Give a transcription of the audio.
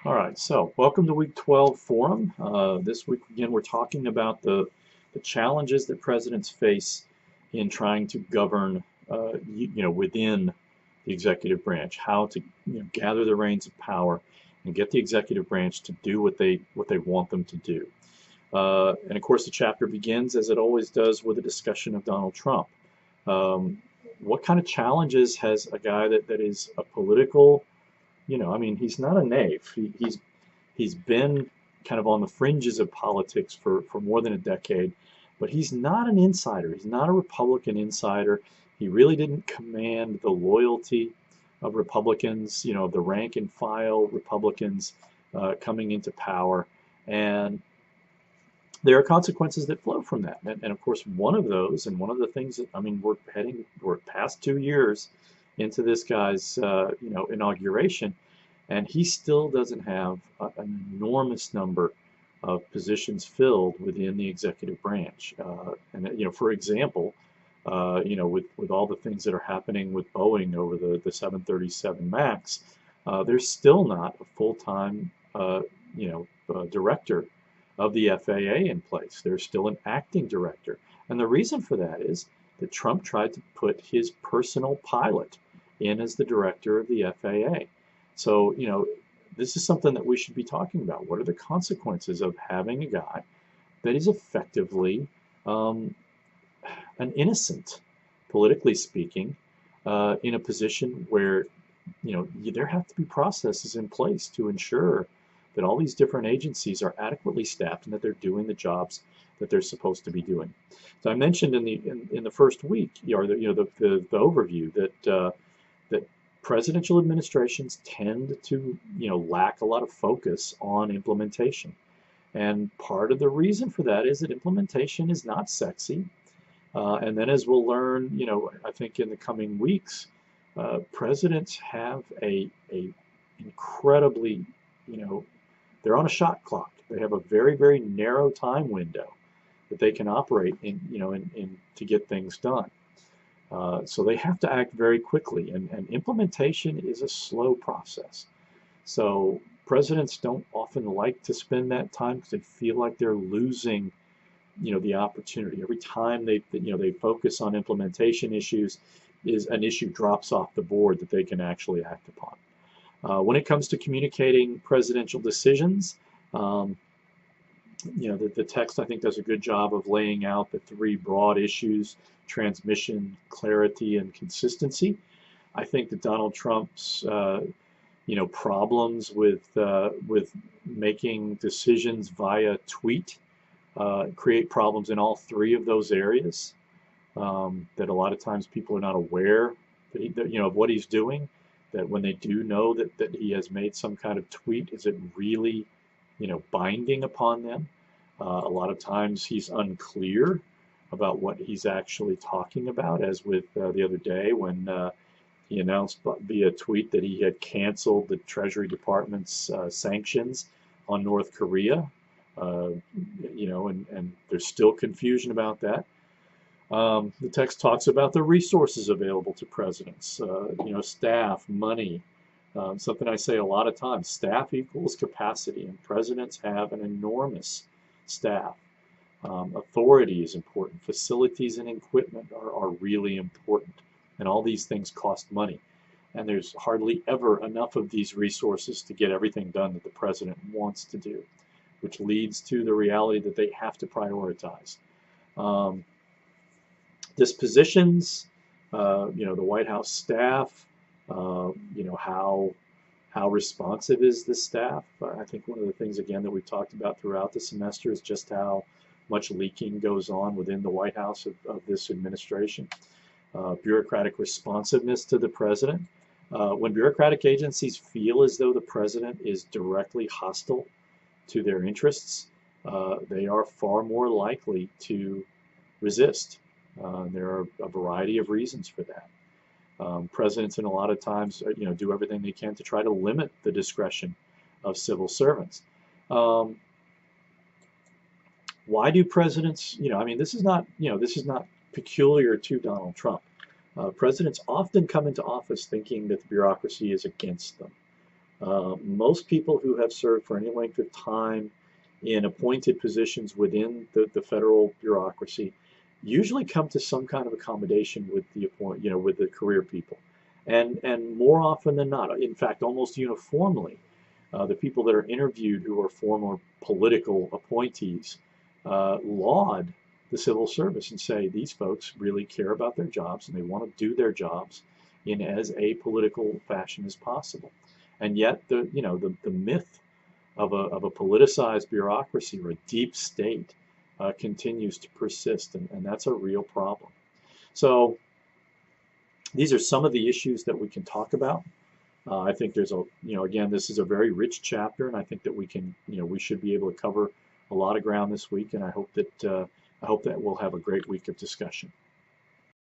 All right, so welcome to week 12 forum. This week, again, we're talking about the challenges that presidents face in trying to govern, within the executive branch, how to gather the reins of power and get the executive branch to do what they want them to do. And of course, the chapter begins, as it always does, with a discussion of Donald Trump. What kind of challenges has a guy that is a political he's not a knave. He's been kind of on the fringes of politics for more than a decade, but he's not an insider. He's not a Republican insider. He really didn't command the loyalty of Republicans, the rank and file Republicans coming into power. And there are consequences that flow from that. And of course, one of those, and one of the things that, we're past 2 years into this guy's, inauguration, and he still doesn't have an enormous number of positions filled within the executive branch. For example, with all the things that are happening with Boeing over the 737 MAX, there's still not a full-time, director of the FAA in place. There's still an acting director. And the reason for that is that Trump tried to put his personal pilot in as the director of the FAA. So, this is something that we should be talking about. What are the consequences of having a guy that is effectively an innocent, politically speaking, in a position where, there have to be processes in place to ensure that all these different agencies are adequately staffed and that they're doing the jobs that they're supposed to be doing. So I mentioned in the first week, or the overview that presidential administrations tend to lack a lot of focus on implementation, and part of the reason for that is that implementation is not sexy. And then, as we'll learn, I think in the coming weeks, presidents have a incredibly, they're on a shot clock. They have a very, very narrow time window that they can operate in to get things done. So they have to act very quickly, and implementation is a slow process. So presidents don't often like to spend that time because they feel like they're losing, the opportunity. Every time they focus on implementation issues, is an issue drops off the board that they can actually act upon. When it comes to communicating presidential decisions, the text, I think, does a good job of laying out the three broad issues: transmission, clarity, and consistency. I think that Donald Trump's problems with making decisions via tweet create problems in all three of those areas. That a lot of times people are not aware of what he's doing. That when they do know that he has made some kind of tweet, is it really binding upon them? A lot of times he's unclear about what he's actually talking about, as with the other day when he announced via tweet that he had canceled the Treasury Department's sanctions on North Korea. And there's still confusion about that. The text talks about the resources available to presidents, staff, money. Something I say a lot of times: staff equals capacity, and presidents have an enormous staff. Authority is important. Facilities and equipment are really important, and all these things cost money. And there's hardly ever enough of these resources to get everything done that the president wants to do, which leads to the reality that they have to prioritize. Dispositions, the White House staff, how responsive is the staff? I think one of the things, again, that we've talked about throughout the semester is just how much leaking goes on within the White House of this administration. Bureaucratic responsiveness to the president. When bureaucratic agencies feel as though the president is directly hostile to their interests, they are far more likely to resist. There are a variety of reasons for that. Presidents, in a lot of times, do everything they can to try to limit the discretion of civil servants. Why do presidents? This is not peculiar to Donald Trump. Presidents often come into office thinking that the bureaucracy is against them. Most people who have served for any length of time in appointed positions within the federal bureaucracy usually come to some kind of accommodation with with the career people. And more often than not, in fact, almost uniformly, the people that are interviewed who are former political appointees laud the civil service and say these folks really care about their jobs and they want to do their jobs in as apolitical fashion as possible. And yet the myth of a politicized bureaucracy or a deep state continues to persist, and that's a real problem. So these are some of the issues that we can talk about. I think there's again, this is a very rich chapter, and I think that we should be able to cover a lot of ground this week, and I hope that we'll have a great week of discussion.